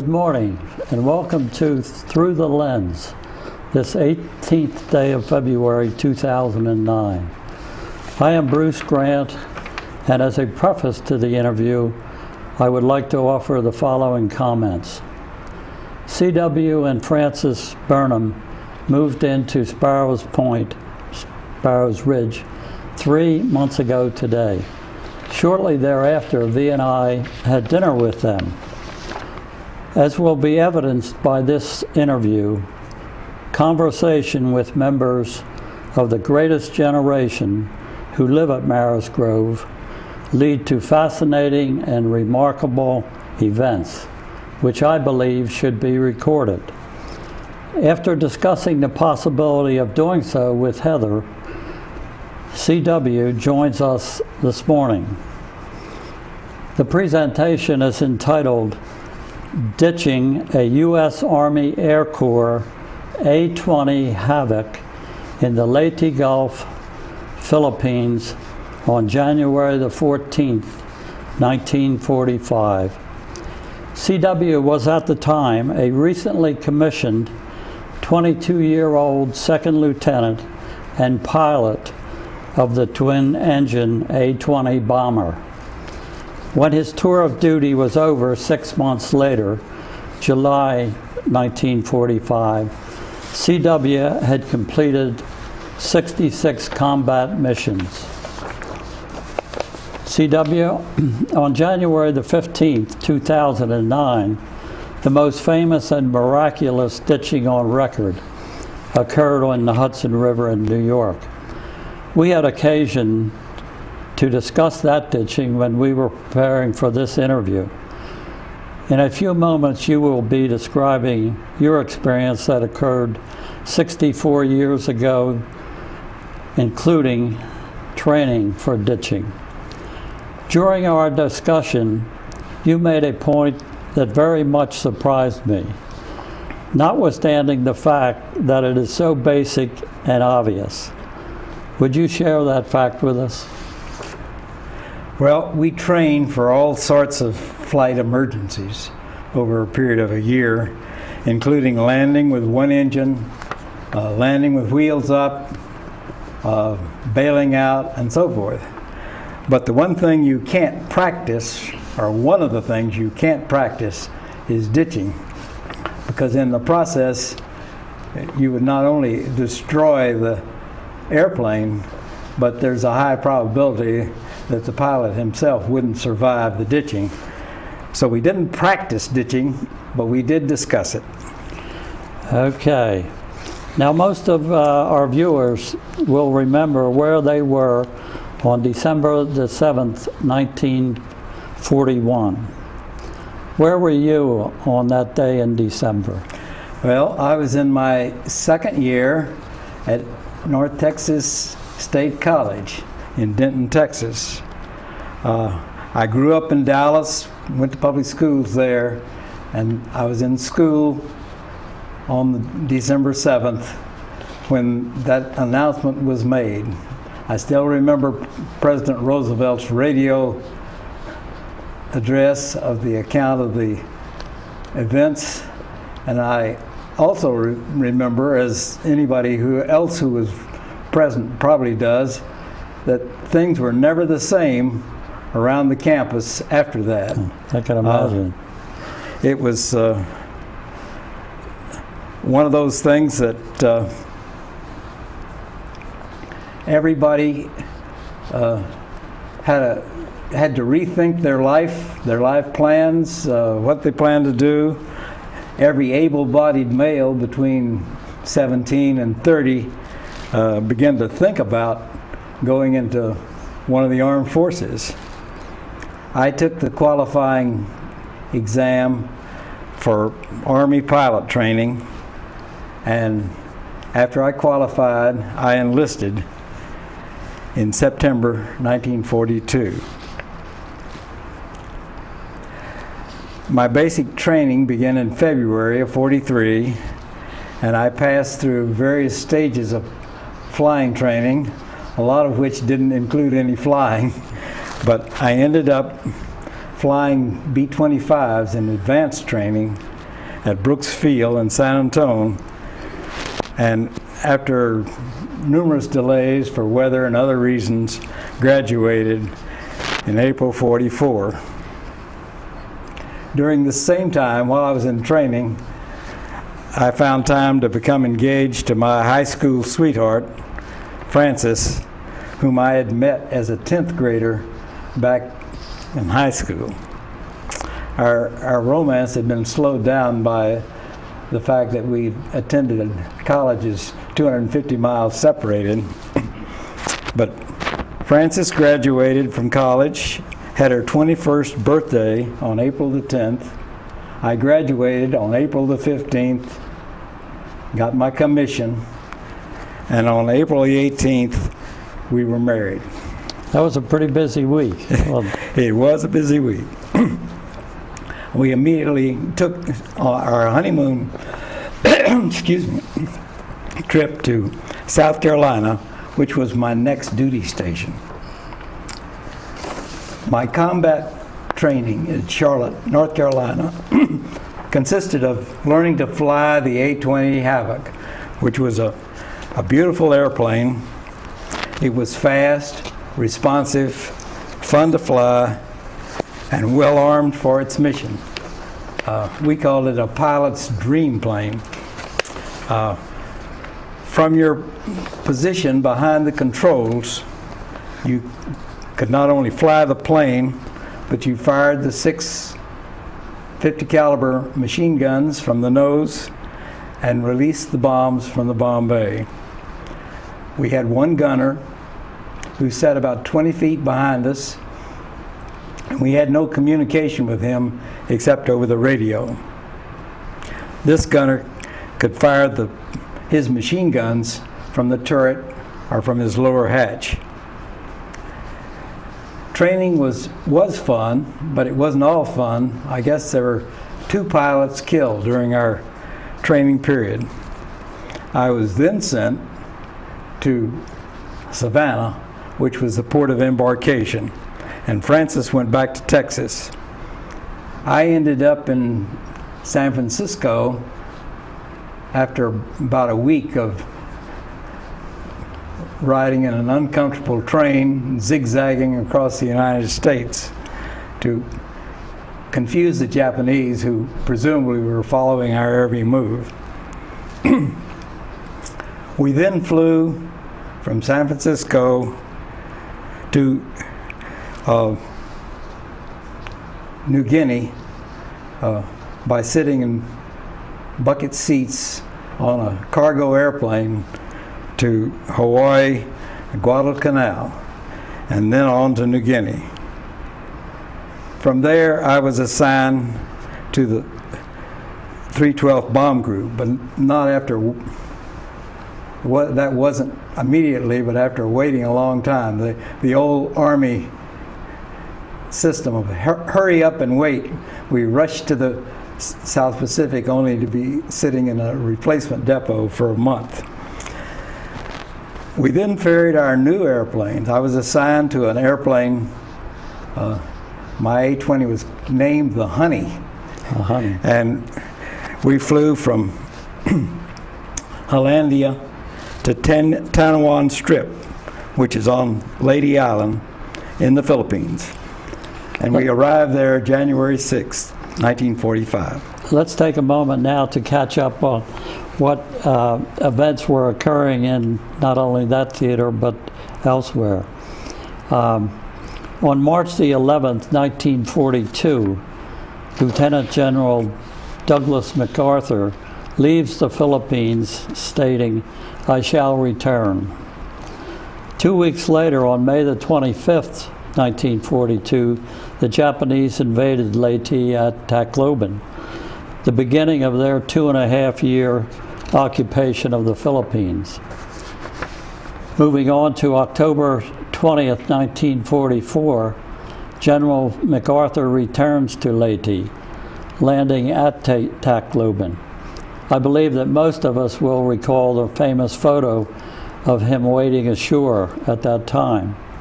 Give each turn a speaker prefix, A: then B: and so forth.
A: Good morning and welcome to Through the Lens, this 18th day of February 2009. I am Bruce Grant, and as a preface to the interview, I would like to offer the following comments. C.W. and Francis Burnam moved into Sparrows Ridge 3 months ago today. Shortly thereafter, V and I had dinner with them. As will be evidenced by this interview, conversation with members of the greatest generation who live at Maris Grove lead to fascinating and remarkable events, which I believe should be recorded. After discussing the possibility of doing so with Heather, C.W. joins us this morning. The presentation is entitled Ditching a U.S. Army Air Corps A-20 Havoc in the Lehti Gulf, Philippines on January the 14th, 1945. C.W. was at the time a recently commissioned 22-year-old second lieutenant and pilot of the twin-engine A-20 bomber. When his tour of duty was over 6 months later, July 1945, C.W. had completed 66 combat missions. C.W., on January the 15th, 2009, the most famous and miraculous ditching on record occurred on the Hudson River in New York. We had occasion to discuss that ditching when we were preparing for this interview. In a few moments, you will be describing your experience that occurred 64 years ago, including training for ditching. During our discussion, you made a point that very much surprised me, notwithstanding the fact that it is so basic and obvious. Would you share that fact with us?
B: Well, we train for all sorts of flight emergencies over a period of a year, including landing with one engine, landing with wheels up, bailing out, and so forth. But the one thing you can't practice, or one of the things you can't practice, is ditching. Because in the process, you would not only destroy the airplane, but there's a high probability that the pilot himself wouldn't survive the ditching. So we didn't practice ditching, but we did discuss it.
A: Okay. Now most of our viewers will remember where they were on December the 7th, 1941. Where were you on that day in December?
B: Well, I was in my second year at North Texas State College in Denton, Texas. I grew up in Dallas, went to public schools there, and I was in school on December 7th when that announcement was made. I still remember President Roosevelt's radio address of the account of the events, and I also remember, as anybody else who was present probably does, that things were never the same around the campus after that.
A: I can imagine.
B: It was one of those things that everybody had to rethink their life plans, what they planned to do. Every able-bodied male between 17 and 30 began to think about going into one of the armed forces. I took the qualifying exam for Army pilot training, and after I qualified, I enlisted in September 1942. My basic training began in February of 43, and I passed through various stages of flying training, a lot of which didn't include any flying, but I ended up flying B-25s in advanced training at Brooks Field in San Antonio, and after numerous delays for weather and other reasons, graduated in April '44. During the same time, while I was in training, I found time to become engaged to my high school sweetheart, Frances, whom I had met as a 10th grader back in high school. Our romance had been slowed down by the fact that we attended colleges 250 miles separated. But Frances graduated from college, had her 21st birthday on April the 10th. I graduated on April the 15th, got my commission, and on April the 18th, we were married.
A: That was a pretty busy week. Well,
B: It was a busy week. We immediately took our honeymoon excuse me, trip to South Carolina, which was my next duty station. My combat training in Charlotte, North Carolina, consisted of learning to fly the A-20 Havoc, which was a beautiful airplane. It was fast, responsive, fun to fly, and well armed for its mission. We called it a pilot's dream plane. From your position behind the controls, you could not only fly the plane, but you fired the 6 .50 caliber machine guns from the nose and released the bombs from the bomb bay. We had one gunner who sat about 20 feet behind us, and we had no communication with him except over the radio. This gunner could fire his machine guns from the turret or from his lower hatch. Training was fun, but it wasn't all fun. I guess there were 2 pilots killed during our training period. I was then sent to Savannah, which was the port of embarkation, and Frances went back to Texas. I ended up in San Francisco after about a week of riding in an uncomfortable train, zigzagging across the United States to confuse the Japanese, who presumably were following our every move. We then flew from San Francisco to New Guinea by sitting in bucket seats on a cargo airplane to Hawaii, Guadalcanal, and then on to New Guinea. From there, I was assigned to the 312th Bomb Group, but not after that wasn't immediately, but after waiting a long time. The old Army system of hurry up and wait. We rushed to the South Pacific only to be sitting in a replacement depot for a month. We then ferried our new airplanes. I was assigned to an airplane. My A-20 was named the Honey.
A: Honey.
B: And we flew from Hollandia to Tanawan Strip, which is on Leyte Island in the Philippines. And we arrived there January 6th, 1945.
A: Let's take a moment now to catch up on what events were occurring in not only that theater but elsewhere. On March the 11th, 1942, Lieutenant General Douglas MacArthur leaves the Philippines stating, "I shall return." 2 weeks later, on May the 25th, 1942, the Japanese invaded Leyte at Tacloban, the beginning of their 2.5-year occupation of the Philippines. Moving on to October 20th, 1944, General MacArthur returns to Leyte, landing at Tacloban. I believe that most of us will recall the famous photo of him wading ashore at that time.